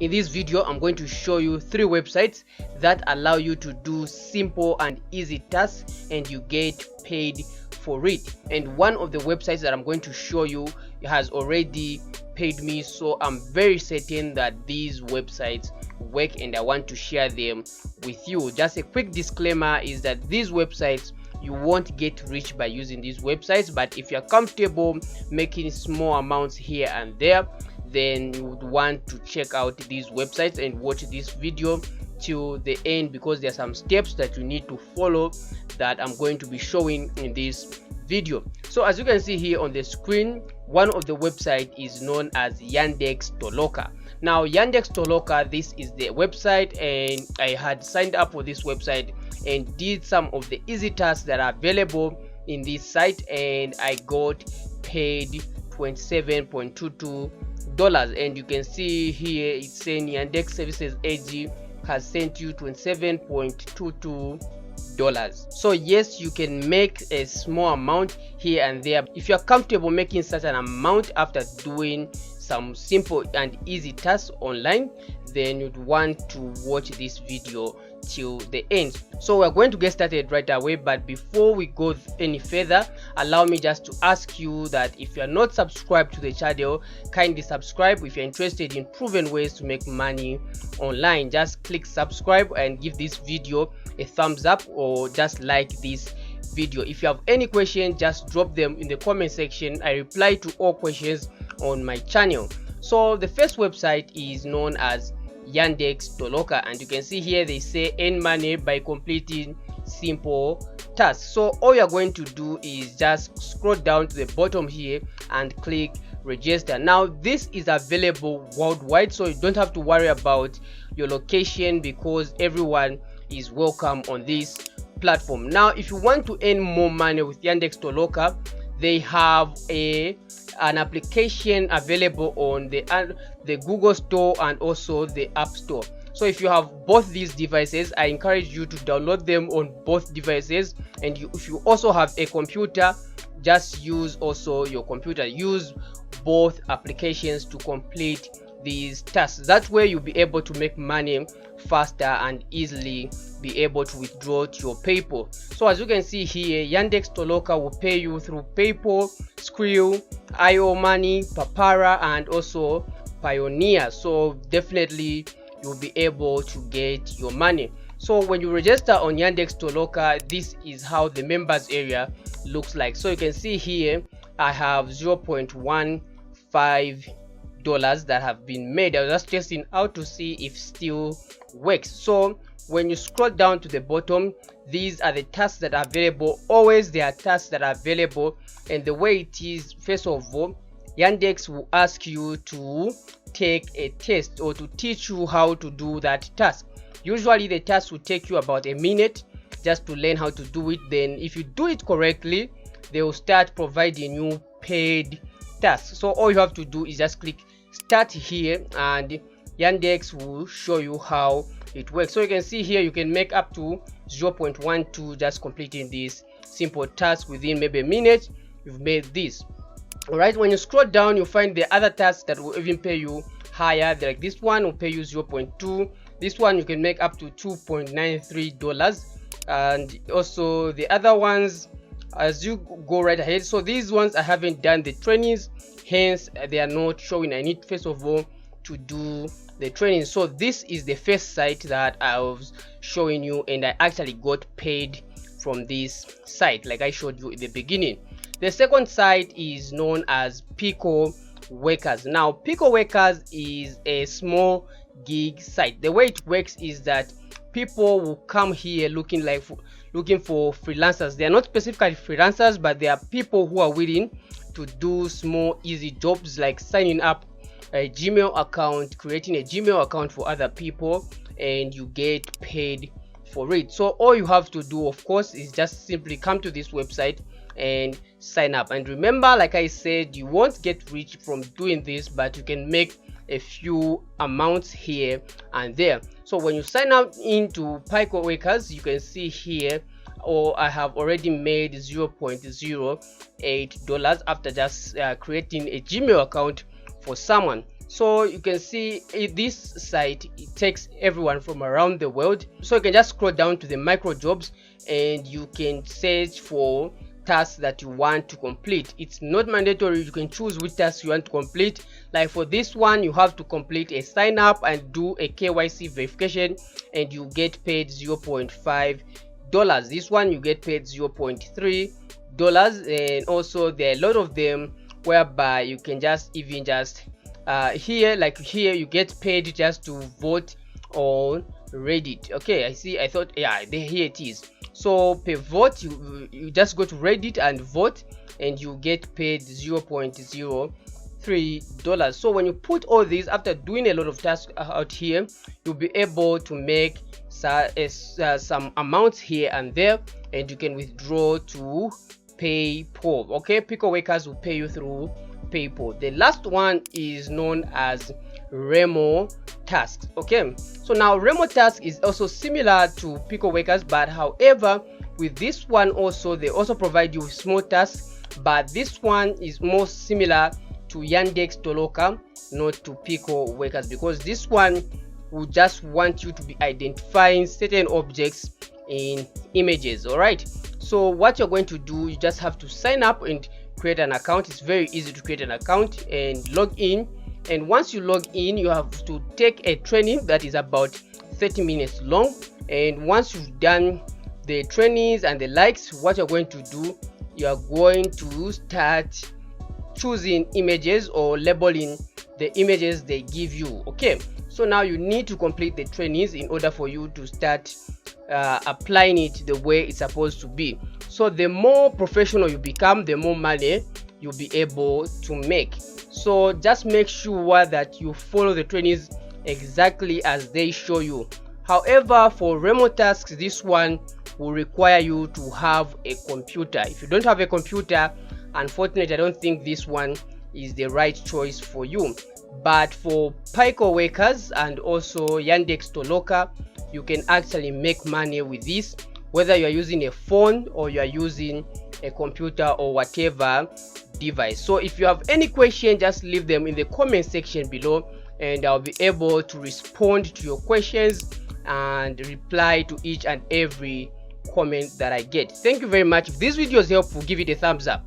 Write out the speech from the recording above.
In this video, I'm going to show you 3 websites that allow you to do simple and easy tasks and you get paid for it. And one of the websites that I'm going to show you has already paid me, so I'm very certain that these websites work and I want to share them with you. Just a quick disclaimer is that these websites, you won't get rich by using these websites, but if you're comfortable making small amounts here and there, then you would want to check out these websites and watch this video till the end, because there are some steps that you need to follow that I'm going to be showing in this video. So as you can see here on the screen, one of the website is known as Yandex Toloka. Now Yandex Toloka, this is the website, and I had signed up for this website and did some of the easy tasks that are available in this site, and I got paid $27.22. And you can see here it's saying Yandex Services AG has sent you $27.22. So yes, you can make a small amount here and there. If you're comfortable making such an amount after doing some simple and easy tasks online, then you'd want to watch this video till the end. So we're going to get started right away, but before we go any further, allow me just to ask you that if you're not subscribed to the channel, kindly subscribe. If you're interested in proven ways to make money online, just click subscribe and give this video a thumbs up, or just like this video. If you have any question, just drop them in the comment section. I reply to all questions on my channel. So the first website is known as Yandex Toloka, and you can see here they say earn money by completing simple tasks. So all you're going to do is just scroll down to the bottom here and click register. Now this is available worldwide, so you don't have to worry about your location because everyone is welcome on this platform. Now if you want to earn more money with Yandex Toloka, they have an application available on the Google Store and also the App Store. So if you have both these devices, I encourage you to download them on both devices. And if you also have a computer, just use also your computer. Use both applications to complete these tasks. That way you'll be able to make money faster and easily be able to withdraw to your PayPal. So as you can see here, Yandex Toloka will pay you through PayPal, Skrill, IO Money, Papara, and also Pioneer. So definitely you'll be able to get your money. So when you register on Yandex Toloka, this is how the members area looks like. So you can see here I have $0.15 that have been made. I was just testing out to see if still works. So when you scroll down to the bottom, these are the tasks that are available. Always there are tasks that are available, and the way it is, first of all, Yandex will ask you to take a test or to teach you how to do that task. Usually the task will take you about a minute just to learn how to do it. Then if you do it correctly, they will start providing you paid tasks. So all you have to do is just click start here, and Yandex will show you how it works. So you can see here you can make up to 0.12 just completing this simple task within maybe a minute. You've made this. All right, when you scroll down, you find the other tasks that will even pay you higher. Like this one will pay you 0.2. This one you can make up to $2.93, and also the other ones as you go right ahead. So these ones I haven't done the trainings, hence they are not showing. I need first of all to do the training. So this is the first site that I was showing you, and I actually got paid from this site like I showed you in the beginning. The second site is known as Pico Workers. Now Pico Workers is a small gig site. The way it works is that people will come here looking for freelancers. They are not specifically freelancers, but they are people who are willing to do small easy jobs like signing up a Gmail account, creating a Gmail account for other people, and you get paid for it. So all you have to do, of course, is just simply come to this website and sign up. And remember, like I said, you won't get rich from doing this, but you can make a few amounts here and there. So when you sign up into Pico Workers, you can see here, I have already made $0.08 after just creating a Gmail account for someone. So you can see this site, it takes everyone from around the world. So you can just scroll down to the micro jobs and you can search for tasks that you want to complete. It's not mandatory, you can choose which tasks you want to complete. Like for this one, you have to complete a sign up and do a KYC verification and you get paid $0.5. This one you get paid $0.3, and also there are a lot of them whereby you can just even just here, like here, you get paid just to vote on Reddit. Okay, I thought, yeah, here it is. So per vote, you just go to Reddit and vote and you get paid $0.03. So when you put all these, after doing a lot of tasks out here, you'll be able to make some amounts here and there, and you can withdraw to PayPal. Okay, Pico Workers will pay you through PayPal. The last one is known as Remo Tasks. Okay, so now Remo Tasks is also similar to Pico Workers, but however, with this one also they also provide you with small tasks, but this one is more similar to Yandex Toloka, not to Pico Workers, because this one will just want you to be identifying certain objects in images. All right, so what you're going to do, you just have to sign up and create an account. It's very easy to create an account and log in, and once you log in, you have to take a training that is about 30 minutes long. And once you've done the trainings and the likes, what you're going to do, you are going to start choosing images or labeling the images they give you. Okay, so now you need to complete the trainings in order for you to start applying it the way it's supposed to be. So the more professional you become, the more money you'll be able to make. So just make sure that you follow the trainings exactly as they show you. However, for Remo Tasks, this one will require you to have a computer. If you don't have a computer, unfortunately, I don't think this one is the right choice for you. But for Pico Workers and also Yandex Toloka, you can actually make money with this, whether you are using a phone or you are using a computer or whatever device. So if you have any question, just leave them in the comment section below and I'll be able to respond to your questions and reply to each and every comment that I get. Thank you very much. If this video is helpful, give it a thumbs up.